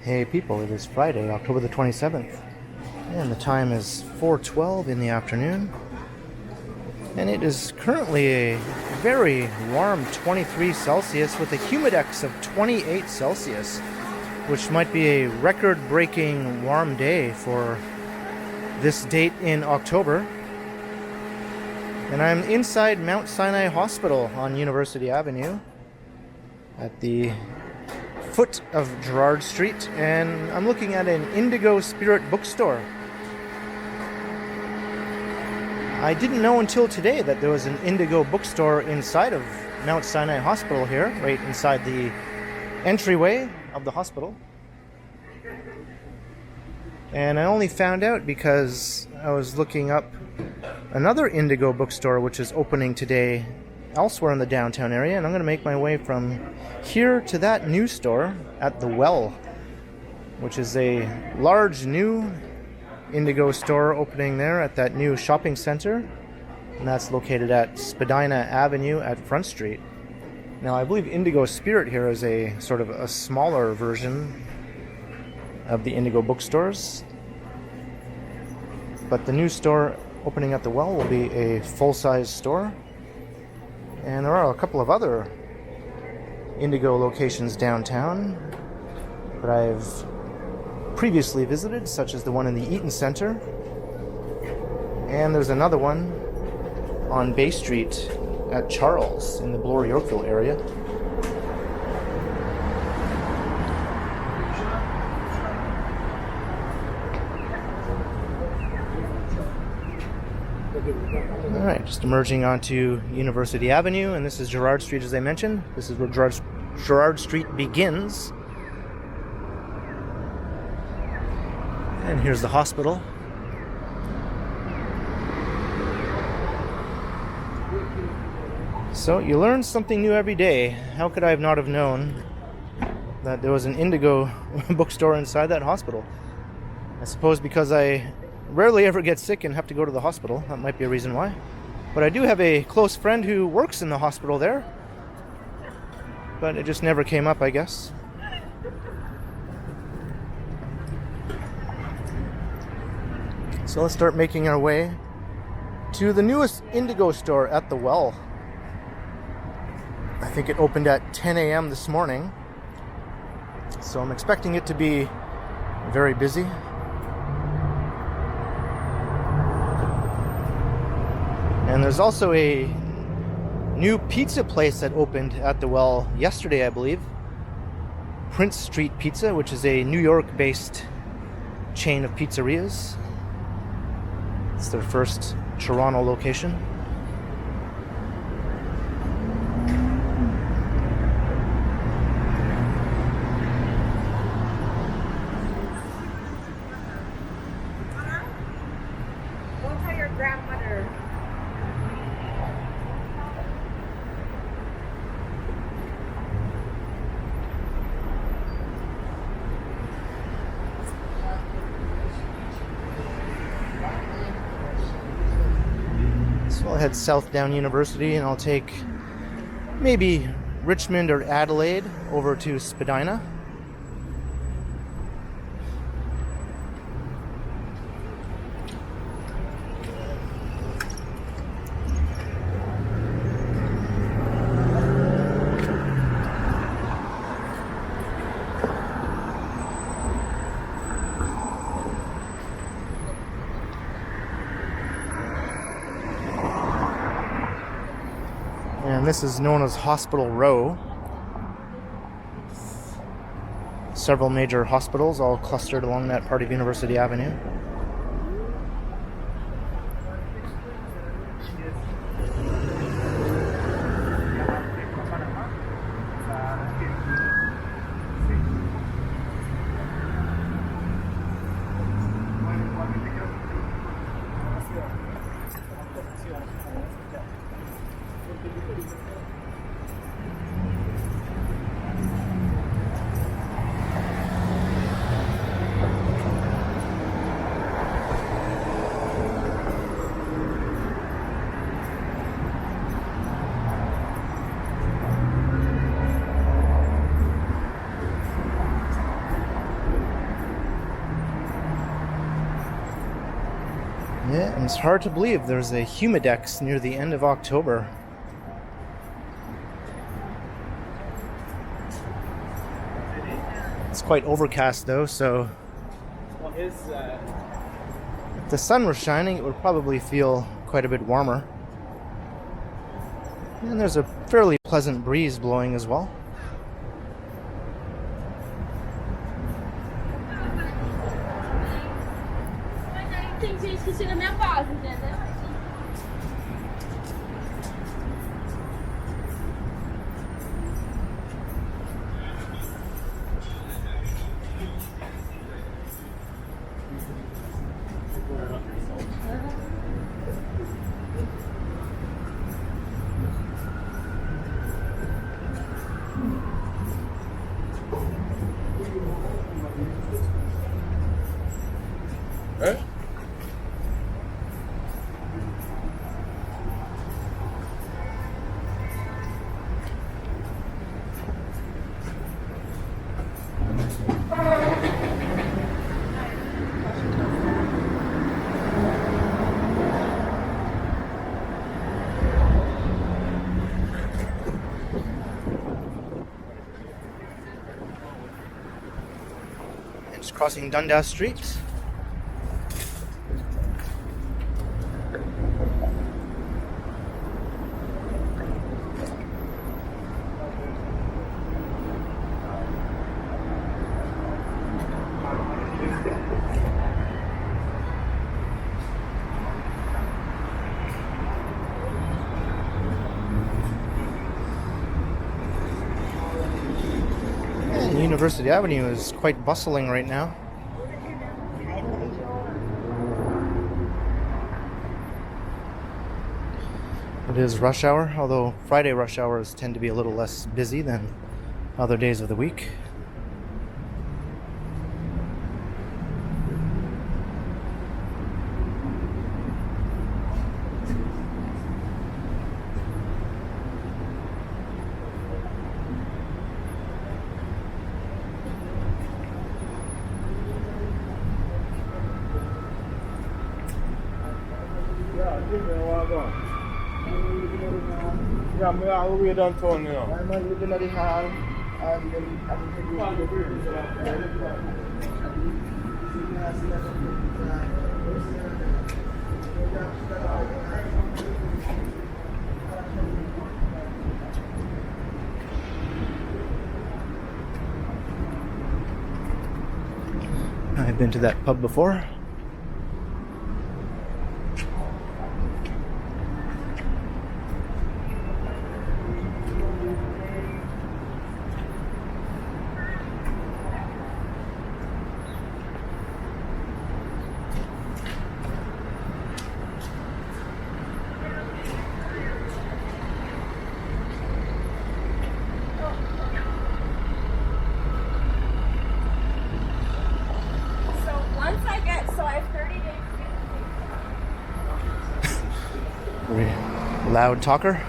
Hey people, it is Friday, October the 27th, and the time is 4:12 in the afternoon, and it is currently a very warm 23 Celsius with a humidex of 28 Celsius, which might be a record-breaking warm day for this date in October. And I'm inside Mount Sinai Hospital on University Avenue at the foot of Gerrard Street, and I'm looking at an Indigo Spirit bookstore. I didn't know until today that there was an Indigo bookstore inside of Mount Sinai Hospital here, right inside the entryway of the hospital. And I only found out because I was looking up another Indigo bookstore which is opening today elsewhere in the downtown area, and I'm going to make my way from here to that new store at the Well, which is a large new Indigo store opening there at that new shopping center, and that's located at Spadina Avenue at Front Street. Now, I believe Indigo Spirit here is a sort of a smaller version of the Indigo bookstores, but the new store opening at the Well will be a full-size store. And there are a couple of other Indigo locations downtown that I've previously visited, such as the one in the Eaton Center. And there's another one on Bay Street at Charles in the Bloor-Yorkville area. Alright, just emerging onto University Avenue, and this is Gerrard Street, as I mentioned. This is where Gerrard Street begins. And here's the hospital. So, you learn something new every day. How could I have not have known that there was an Indigo bookstore inside that hospital? I suppose because I rarely ever get sick and have to go to the hospital. That might be a reason why. But I do have a close friend who works in the hospital there. But it just never came up, I guess. So let's start making our way to the newest Indigo store at the Well. I think it opened at 10 a.m. this morning. So I'm expecting it to be very busy. And there's also a new pizza place that opened at the Well yesterday, I believe. Prince Street Pizza, which is a New York-based chain of pizzerias. It's their first Toronto location. Go tell your grandmother. So I'll head south down University, and I'll take maybe Richmond or Adelaide over to Spadina. And this is known as Hospital Row. Several major hospitals all clustered along that part of University Avenue. It's hard to believe there's a humidex near the end of October. It's quite overcast though, so if the sun were shining, it would probably feel quite a bit warmer. And there's a fairly pleasant breeze blowing as well. Just crossing Dundas Street. University Avenue is quite bustling right now. It is rush hour, although Friday rush hours tend to be a little less busy than other days of the week. Yeah, I'm all the way downtown now. I'm looking at the hall and I've been to that pub before. Loud talker.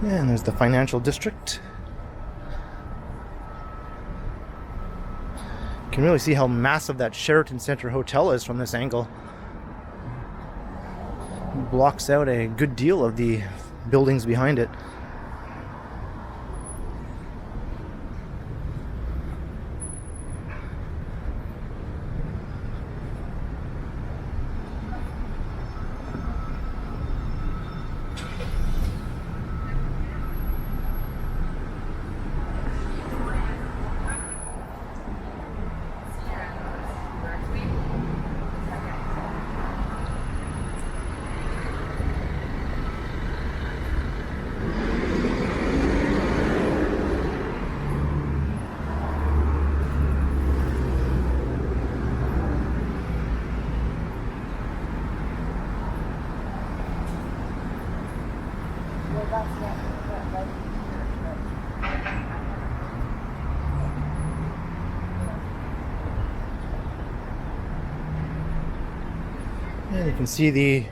Yeah, and there's the financial district. You can really see how massive that Sheraton Centre Hotel is from this angle. It blocks out a good deal of the buildings behind it. And you can see the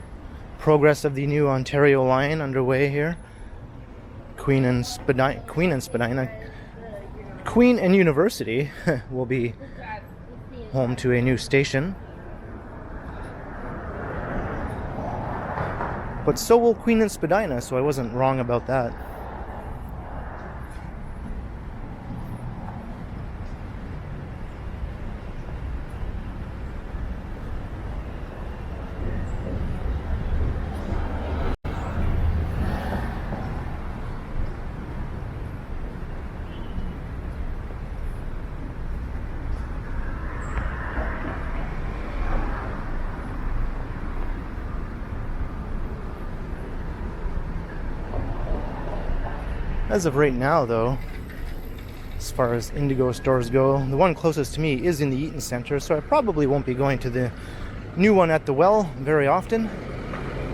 progress of the new Ontario line underway here. Queen and University will be home to a new station. But so will Queen and Spadina, so I wasn't wrong about that. As of right now, though, as far as Indigo stores go, the one closest to me is in the Eaton Center, so I probably won't be going to the new one at the Well very often,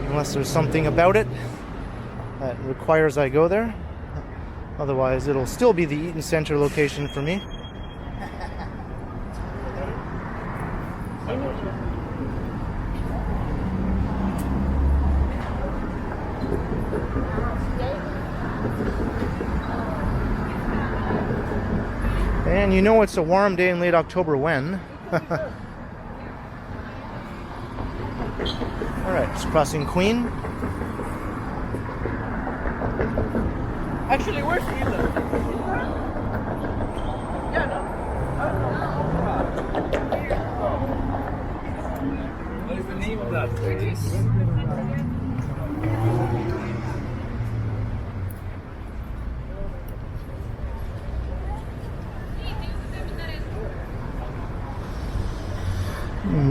unless there's something about it that requires I go there. Otherwise, it'll still be the Eaton Center location for me. And you know it's a warm day in late October when? Alright, just crossing Queen. Actually, where's Ela? Yeah, no. What is the name of that place?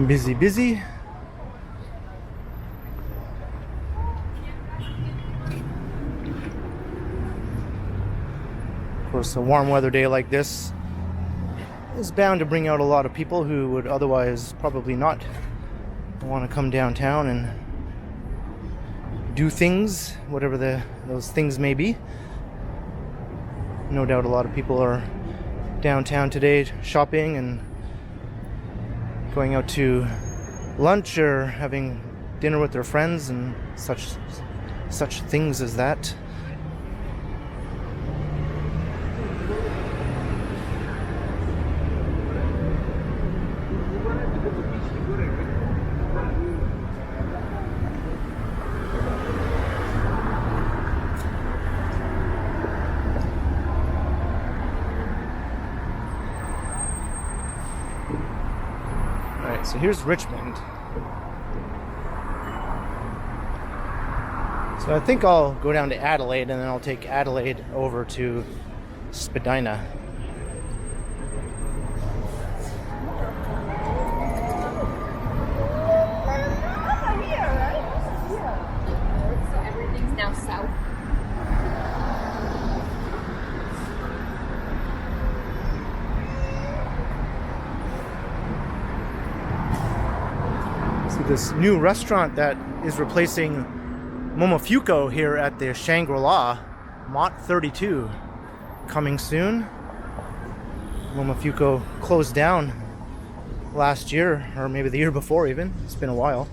Busy, busy. Of course, a warm weather day like this is bound to bring out a lot of people who would otherwise probably not want to come downtown and do things, whatever those things may be. No doubt a lot of people are downtown today shopping and going out to lunch or having dinner with their friends and such things as that. So here's Richmond. So I think I'll go down to Adelaide and then I'll take Adelaide over to Spadina. So everything's now south. This new restaurant that is replacing Momofuku here at the Shangri-La, Mott 32, coming soon. Momofuku closed down last year, or maybe the year before even. It's been a while.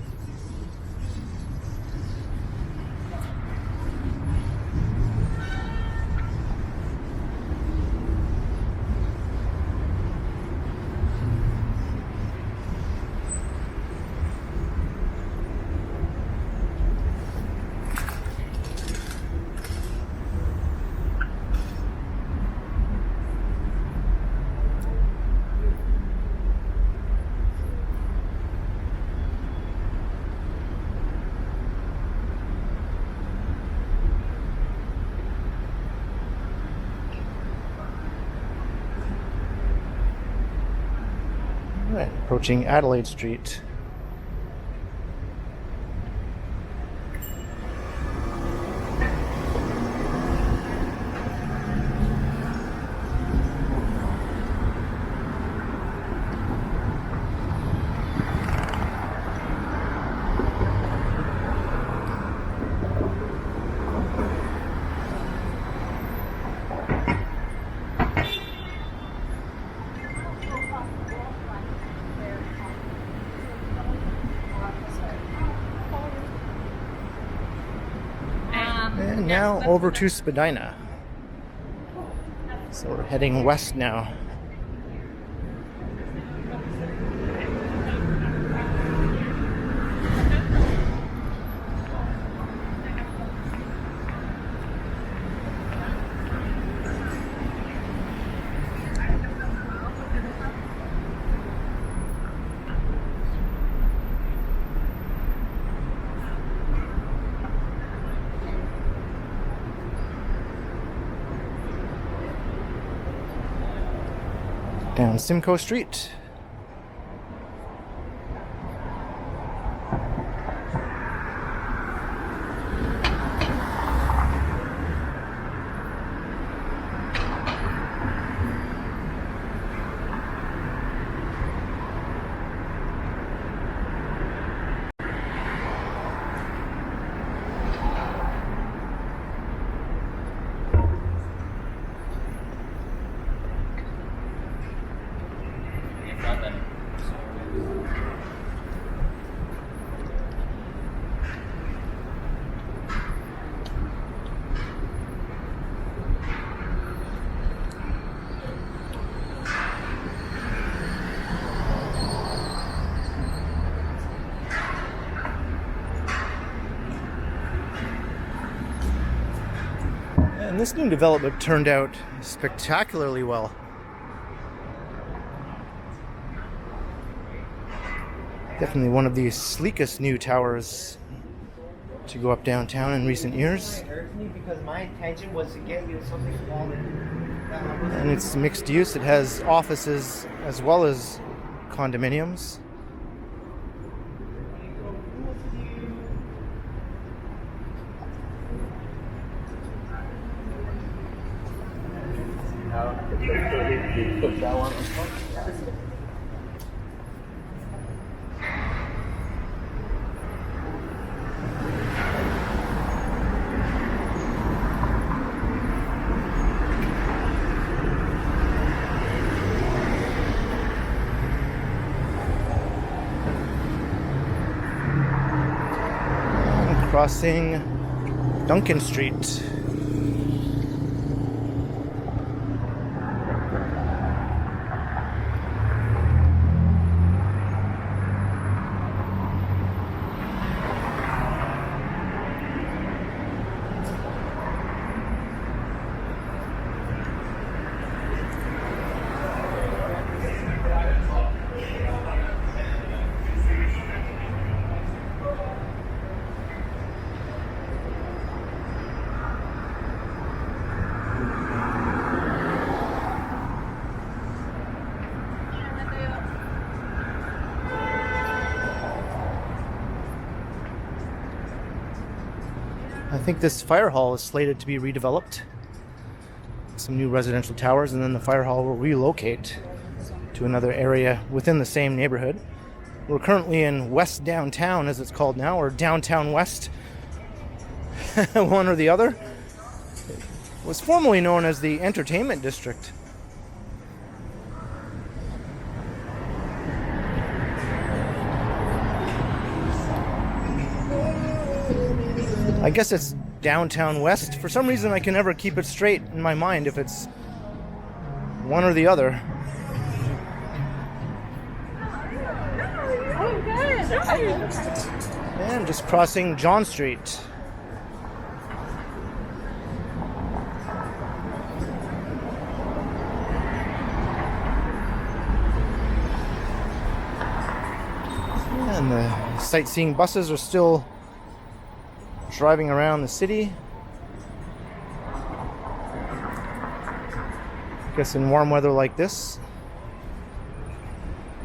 Right, approaching Adelaide Street. And now over to Spadina. So we're heading west now. Down Simcoe Street. And this new development turned out spectacularly well. Definitely one of the sleekest new towers to go up downtown in recent years. Because my intention was to get you something smaller. And it's mixed use. It has offices as well as condominiums. Put that one on top. Crossing Duncan Street. I think this fire hall is slated to be redeveloped. Some new residential towers, and then the fire hall will relocate to another area within the same neighborhood. We're currently in West Downtown, as it's called now, or Downtown West, one or the other. It was formerly known as the Entertainment District. I guess it's Downtown West. For some reason, I can never keep it straight in my mind if it's one or the other. Oh, good. And just crossing John Street. And the sightseeing buses are still driving around the city. I guess in warm weather like this,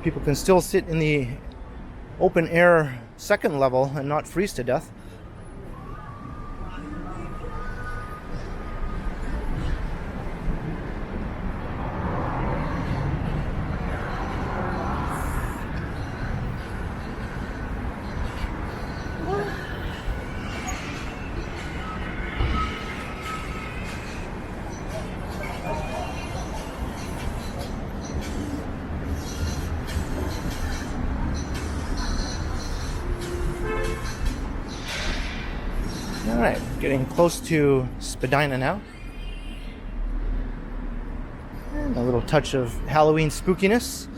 people can still sit in the open air second level and not freeze to death. Getting close to Spadina now. And a little touch of Halloween spookiness.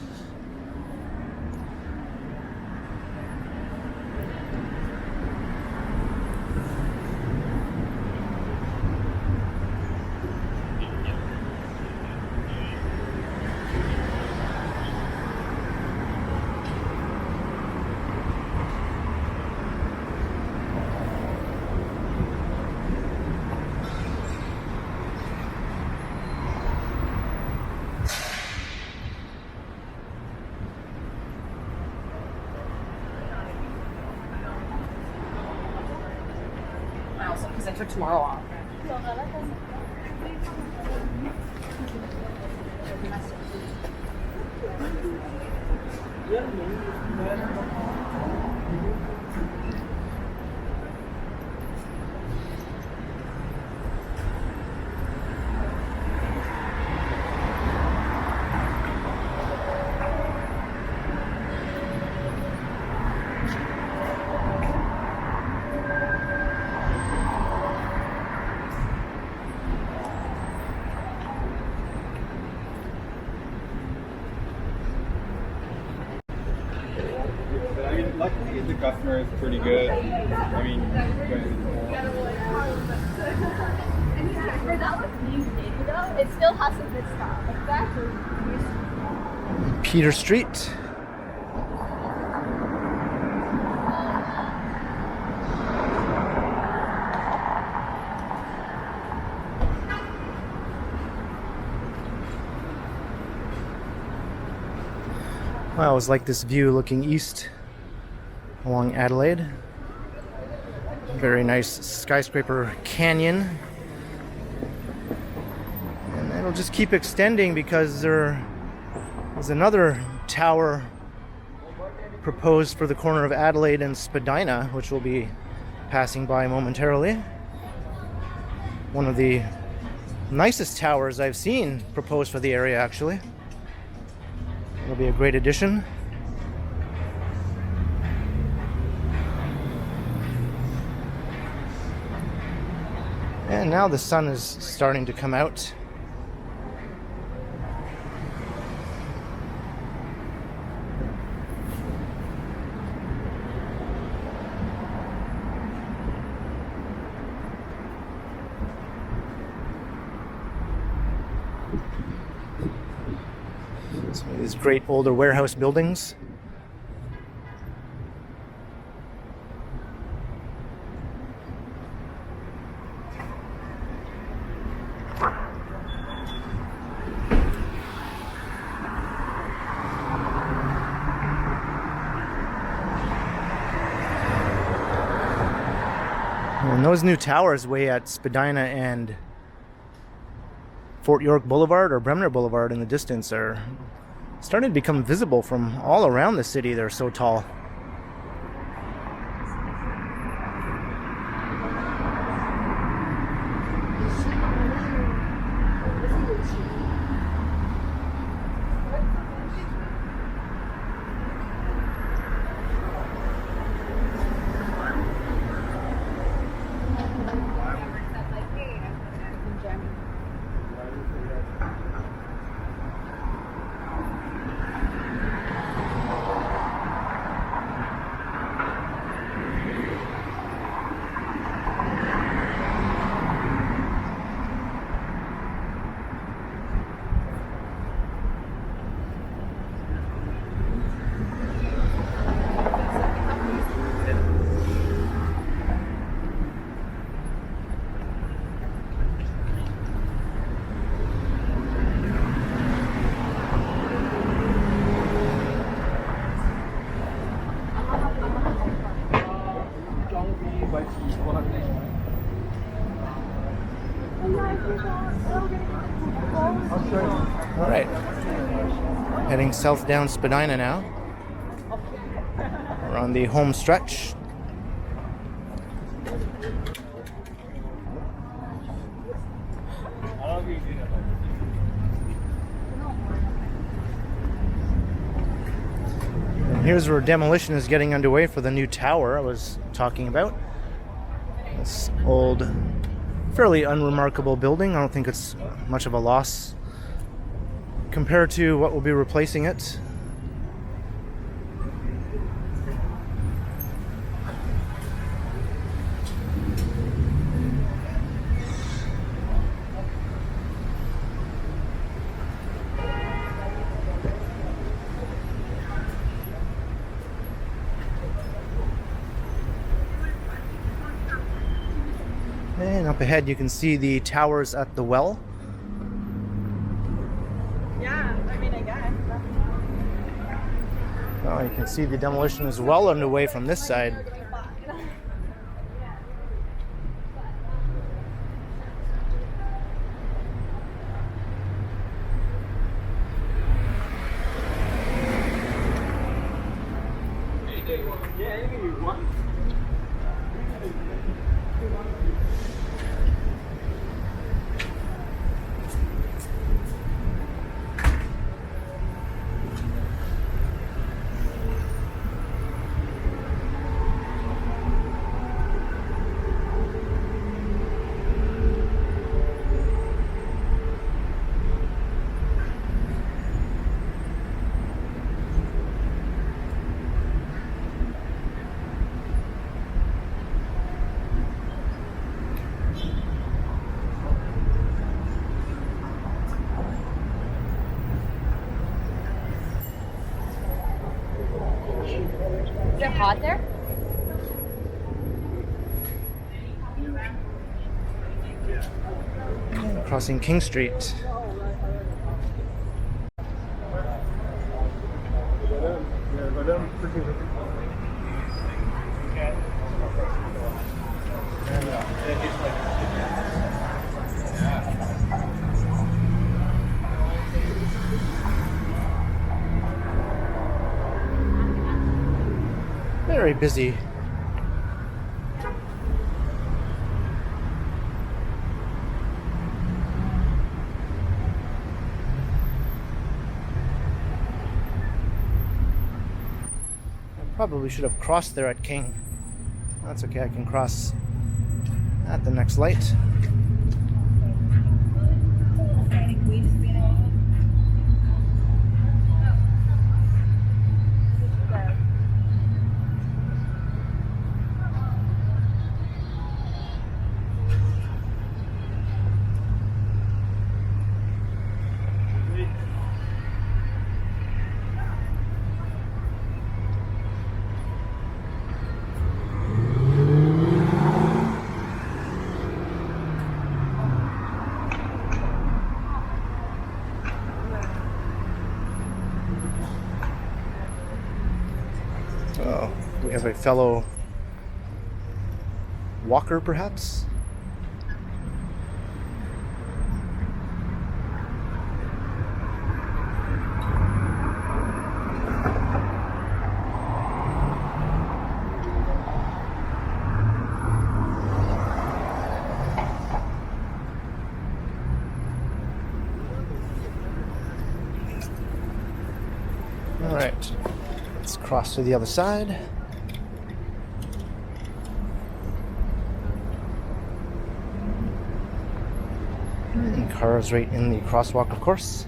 Because I took tomorrow off. Luckily, the customer is pretty good. I mean, For that was new data though, it still has some good stuff. Exactly. Peter Street. I always like this view looking east along Adelaide. Very nice skyscraper canyon. And it'll just keep extending because there is another tower proposed for the corner of Adelaide and Spadina, which we'll be passing by momentarily. One of the nicest towers I've seen proposed for the area, actually. It'll be a great addition. And now the sun is starting to come out. Some of these great older warehouse buildings. And those new towers way at Spadina and Fort York Boulevard or Bremner Boulevard in the distance are starting to become visible from all around the city. They're so tall. All right, heading south down Spadina now. We're on the home stretch. And here's where demolition is getting underway for the new tower I was talking about. This old, fairly unremarkable building. I don't think it's much of a loss compared to what will be replacing it. And up ahead you can see the towers at the well. Yeah, I mean, I guess. Oh, you can see the demolition is well underway from this side. Is it hot there? Crossing King Street. Very busy. I probably should have crossed there at King. That's okay, I can cross at the next light. Oh, we have a fellow walker, perhaps? All right. Let's cross to the other side. And cars right in the crosswalk, of course.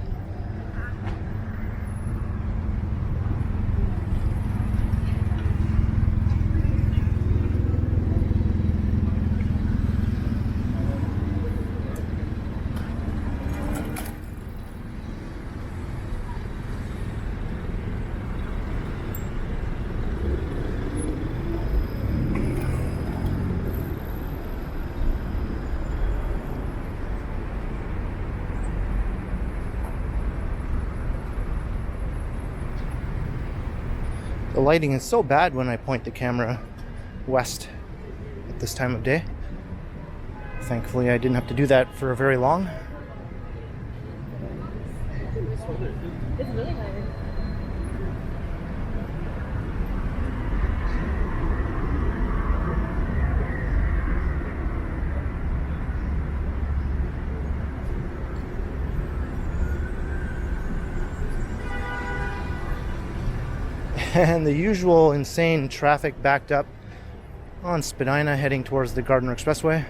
The lighting is so bad when I point the camera west at this time of day. Thankfully, I didn't have to do that for very long. It's really nice. And the usual insane traffic backed up on Spadina heading towards the Gardner Expressway.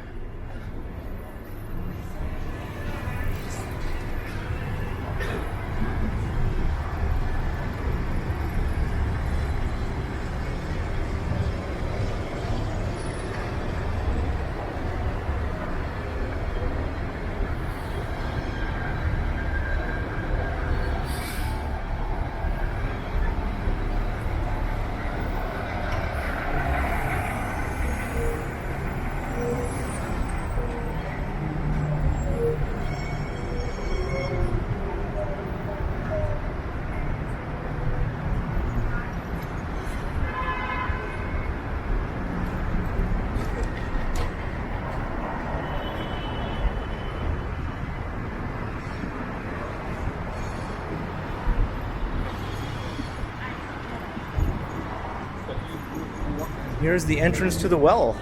Here's the entrance to the well.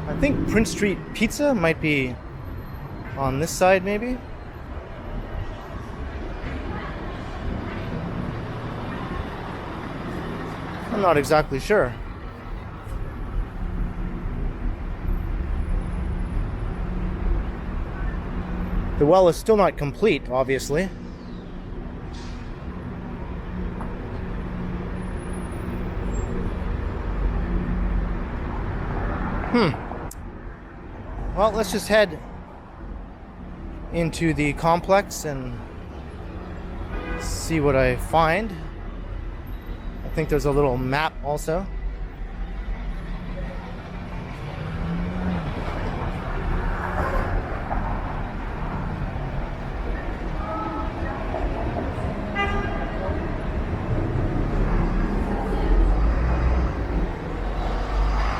I think Prince Street Pizza might be on this side, maybe. I'm not exactly sure. The well is still not complete, obviously. Well, let's just head into the complex and see what I find. I think there's a little map also.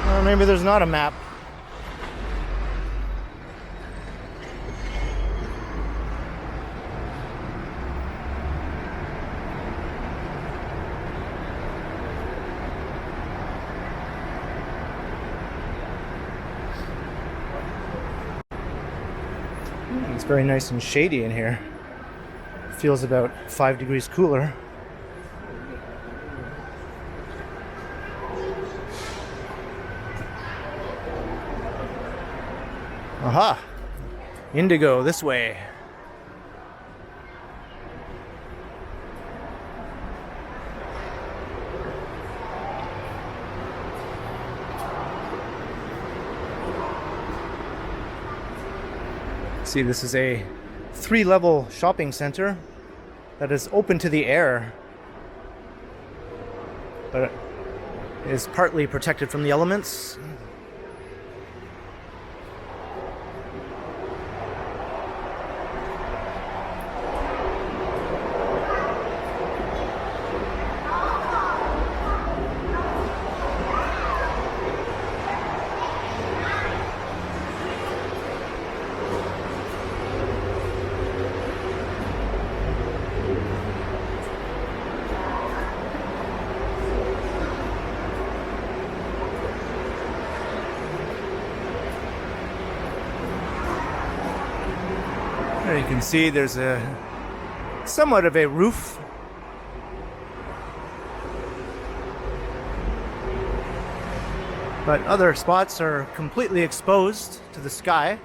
Or maybe there's not a map. It's very nice and shady in here. Feels about 5 degrees cooler. Aha! Indigo, this way. See, this is a 3-level shopping center that is open to the air, but it is partly protected from the elements. There you can see there's a somewhat of a roof. But other spots are completely exposed to the sky.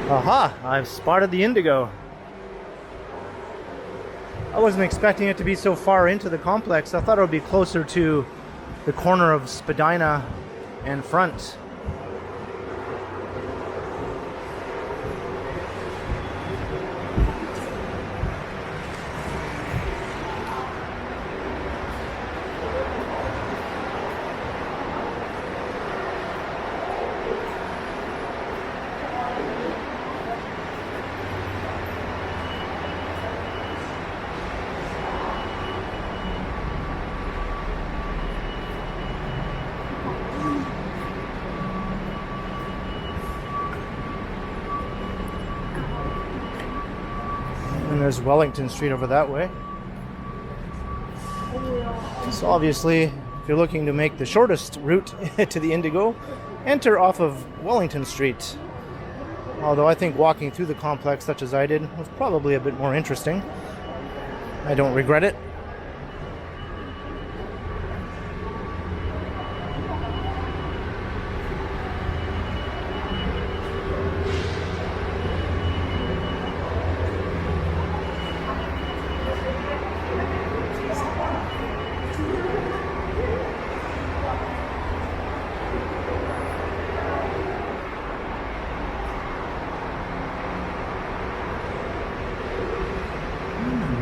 Aha! I've spotted the Indigo. I wasn't expecting it to be so far into the complex. I thought it would be closer to the corner of Spadina and Front. And there's Wellington Street over that way. So obviously, if you're looking to make the shortest route to the Indigo, enter off of Wellington Street. Although I think walking through the complex, such as I did, was probably a bit more interesting. I don't regret it.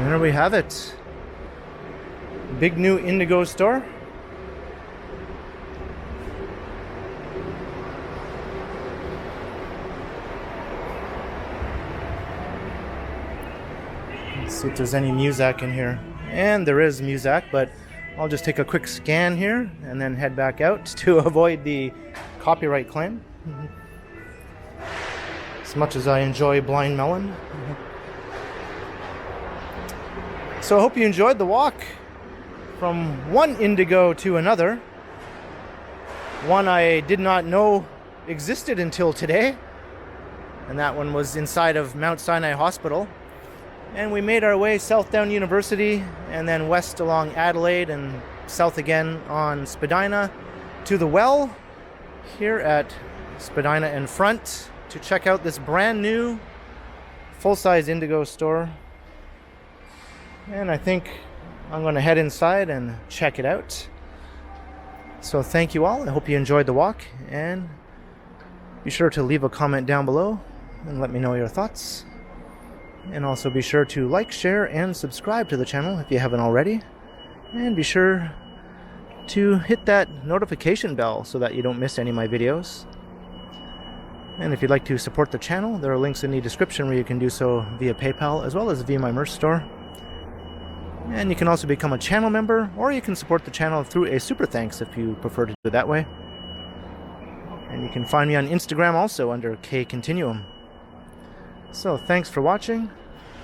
There we have it. Big new Indigo store. Let's see if there's any Muzak in here. And there is Muzak, but I'll just take a quick scan here and then head back out to avoid the copyright claim. As much as I enjoy Blind Melon. So I hope you enjoyed the walk from one Indigo to another. One I did not know existed until today, and that one was inside of Mount Sinai Hospital. And we made our way south down University and then west along Adelaide and south again on Spadina to the Well here at Spadina and Front to check out this brand new full-size Indigo store. And I think I'm going to head inside and check it out. So thank you all. I hope you enjoyed the walk. And be sure to leave a comment down below and let me know your thoughts. And also be sure to like, share, and subscribe to the channel if you haven't already. And be sure to hit that notification bell so that you don't miss any of my videos. And if you'd like to support the channel, there are links in the description where you can do so via PayPal as well as via my merch store. And you can also become a channel member, or you can support the channel through a super thanks if you prefer to do it that way. And you can find me on Instagram also under KContinuum. So thanks for watching,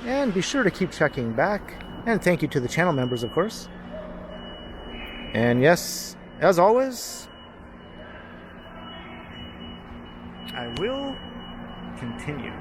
and be sure to keep checking back. And thank you to the channel members, of course. And yes, as always, I will continue.